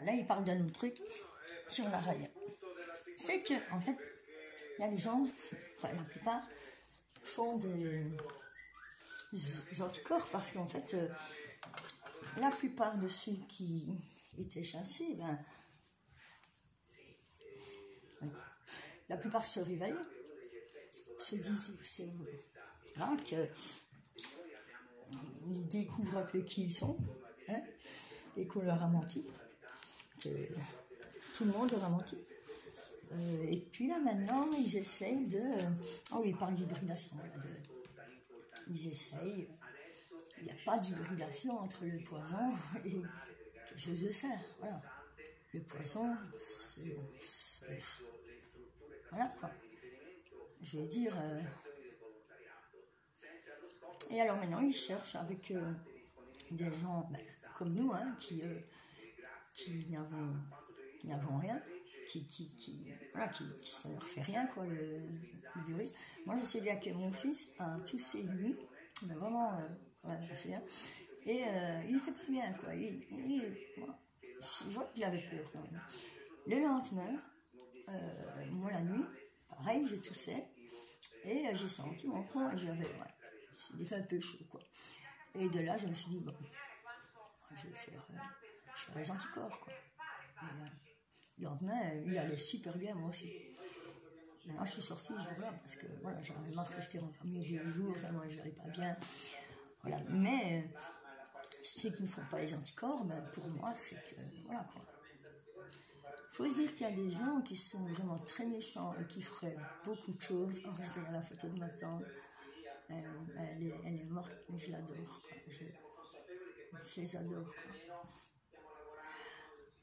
là, il parle d'un autre truc sur la raille. C'est que, en fait, il y a des gens, enfin la plupart, font des anticorps parce qu'en fait, la plupart de ceux qui étaient chassés, la plupart se réveillent, se disent qu'ils découvrent un peu qui ils sont, hein, et qu'on leur a menti, que tout le monde leur a menti. Et puis là maintenant, ils essayent de... oh oui, ils parlent d'hybridation. Ils essayent... Il n'y a pas d'hybridation entre le poison et quelque chose de sain. Voilà. Le poison, c'est... voilà quoi. Je vais dire... Et alors maintenant, ils cherchent avec des gens comme nous, hein, qui n'avons rien, voilà, ça ne leur fait rien, quoi, le virus. Moi, je sais bien que mon fils a toussé une nuit, mais vraiment, assez bien, et il était pas bien, quoi. Je vois qu'il avait peur, quand même. Le lendemain, moi, la nuit, pareil, j'ai toussé, et j'ai senti mon front, et il était un peu chaud, quoi. Et de là, je me suis dit, bon, je vais faire les anticorps, quoi. Et, le lendemain, il allait super bien, moi aussi. Maintenant, je suis sortie ce jour-là, parce que voilà, j'en avais marre de rester enfermée 2 jours, enfin, moi, j'allais pas bien. Voilà, mais ceux qui ne font pas les anticorps, pour moi, c'est que, voilà, quoi. Il faut se dire qu'il y a des gens qui sont vraiment très méchants et qui feraient beaucoup de choses. Oh, je regarde la photo de ma tante. Elle est morte, mais je l'adore, quoi. Je les adore, quoi.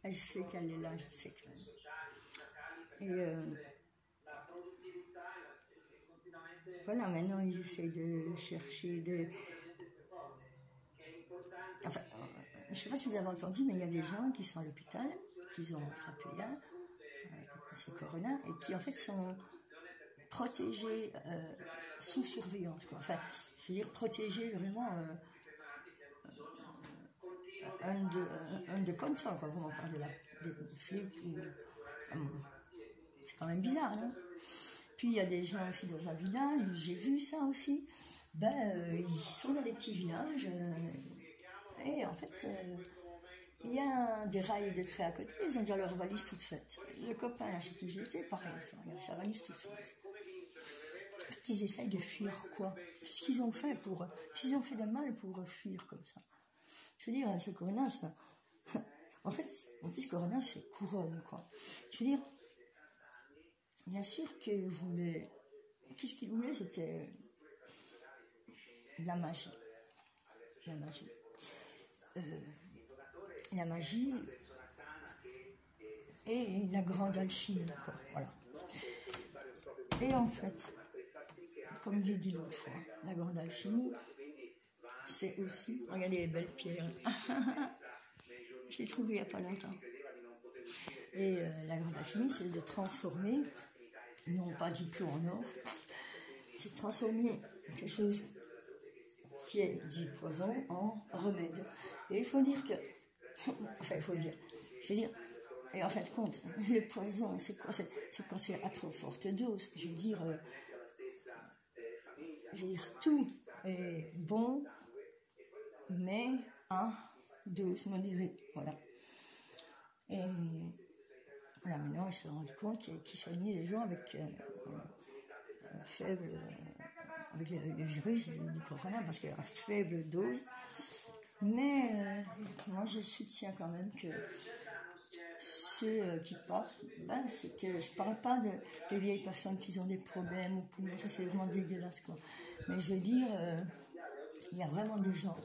Et je sais qu'elle est là, je sais qu'elle... Et voilà, maintenant ils essaient de chercher enfin, je ne sais pas si vous avez entendu, mais il y a des gens qui sont à l'hôpital, qui ont attrapé ce corona, et qui en fait sont protégés sous surveillance, quoi. Enfin, je veux dire protégés vraiment under control, quoi. Vraiment par des flics ou... c'est quand même bizarre, non? Puis il y a des gens aussi dans un village, j'ai vu ça aussi, ils sont dans des petits villages, et en fait, il y a des rails de train à côté, ils ont déjà leur valise toute faite. Le copain chez qui j'étais, pareil, il avait sa valise toute faite. En fait, ils essayent de fuir, quoi. Qu'est-ce qu'ils ont fait qu'est-ce qu'ils ont fait de mal pour fuir comme ça? Je veux dire, ce corona, ça... en fait, en plus, corona, c'est couronne, quoi. Je veux dire, bien sûr que voulait... Qu'est-ce qu'il voulait? C'était la magie. La magie. La magie et la grande alchimie, quoi. Voilà. Et en fait, comme j'ai dit l'autre fois, la grande alchimie, c'est aussi... Regardez les belles pierres. Je l'ai trouvée il n'y a pas longtemps. Et la grande alchimie, c'est de transformer, non pas du plomb en or, c'est de transformer quelque chose qui est du poison en remède. Et il faut dire que... enfin, il faut dire... Je veux dire... Et en fin de compte, le poison, c'est quoi? C'est quand c'est à trop forte dose. Je veux dire, tout est bon, mais à dose modérée. Voilà. Et voilà, maintenant, ils se sont rendus compte qu'ils soignaient les gens avec faible, avec le virus du corona, parce qu'à faible dose. Mais moi, je soutiens quand même que ceux qui partent, c'est que je parle pas des vieilles personnes qui ont des problèmes au poumon, ça c'est vraiment dégueulasse, quoi. Mais je veux dire, il y a vraiment des gens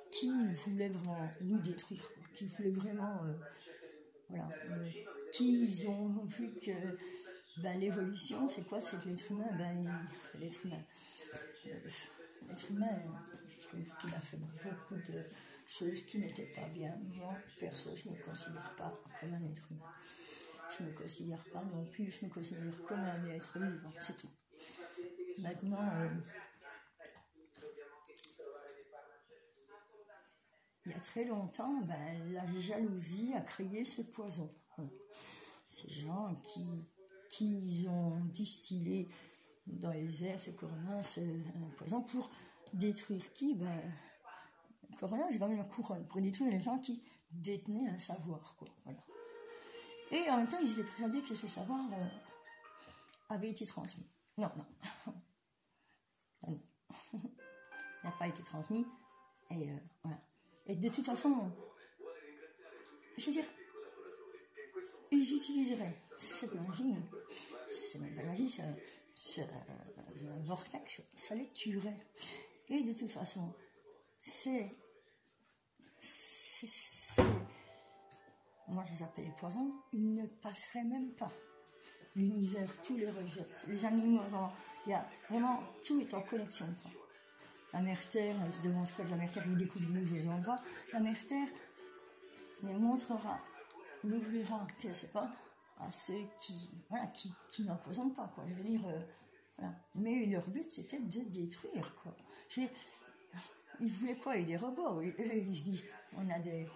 qui voulaient vraiment nous détruire, quoi, qui voulaient vraiment, voilà, qui ont vu que l'évolution, c'est quoi? C'est que l'être humain, l'être humain, je trouve qu'il a fait beaucoup de choses qui n'étaient pas bien. Moi, perso, je ne me considère pas comme un être humain. Je ne me considère pas non plus, je me considère comme un être vivant, c'est tout. Maintenant, il y a très longtemps, ben, la jalousie a créé ce poison. Voilà. Ces gens qui ont distillé dans les airs ce corona, c'est un poison pour détruire qui? Ben, le corona, c'est quand même une couronne, pour détruire les gens qui détenaient un savoir, quoi. Voilà. Et en même temps, ils étaient persuadés que ce savoir avait été transmis. Non, non. Non, non. Il n'a pas été transmis. Et voilà. Et de toute façon, je veux dire, ils utiliseraient cette magie, c'est même pas magie, c'est un vortex, ça les tuerait. Et de toute façon, moi je les appelle les poisons, ils ne passeraient même pas. L'univers, tout les rejette. Les animaux, il y a vraiment, tout est en connexion, quoi. La mère Terre, elle se demande quoi de la mère Terre, il découvre de nouveaux endroits. La mère Terre les montrera, l'ouvrira, je ne sais pas, à ceux qui n'empoisonnent pas, quoi. Je veux dire, voilà. Mais leur but, c'était de détruire, quoi. Ils voulaient quoi? Des robots. Ils se disent, on a des,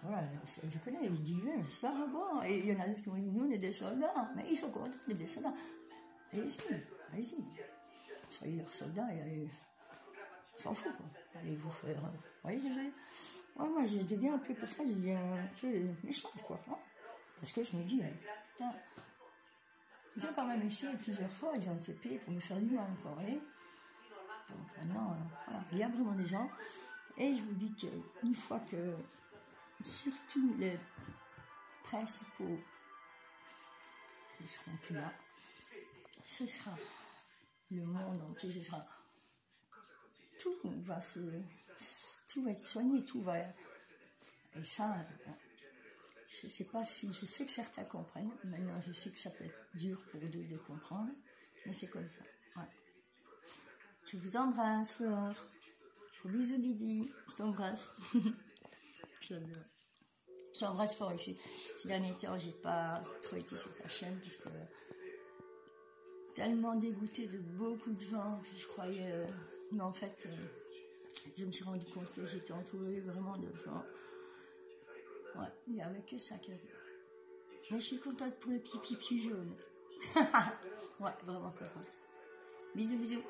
voilà, je connais, ils disent lui-même, c'est un robot. Et il y en a d'autres qui ont dit, nous, on est des soldats. Mais ils sont contents d'être des soldats. Allez-y, allez-y. Soyez leurs soldats et allez, s'en fout, quoi. Allez vous faire. Vous voyez ce que je veux dire? Ouais, moi, je deviens un peu pour ça, je deviens un peu méchante, quoi. Hein, parce que je me dis, putain, ils ont quand même essayé plusieurs fois, ils ont été payés pour me faire du mal, quoi, vous voyez? Donc maintenant, voilà, il y a vraiment des gens. Et je vous dis qu'une fois que, surtout les principaux ne seront plus là, ce sera le monde entier, ce sera tout va être soigné, tout va. Et ça, je sais pas si, je sais que certains comprennent. Maintenant, je sais que ça peut être dur pour d'autres de comprendre, mais c'est comme ça. Ouais. Je vous embrasse fort. Gros bisous Didi, je t'embrasse. Je t'embrasse fort ici. Ces derniers temps, j'ai pas trop été sur ta chaîne parce que tellement dégoûtée de beaucoup de gens que je croyais. Mais en fait, je me suis rendu compte que j'étais entourée vraiment de gens. Ouais, il n'y avait que ça quasi. Mais je suis contente pour le petit pipi jaune. Ouais, vraiment contente. Bisous, bisous.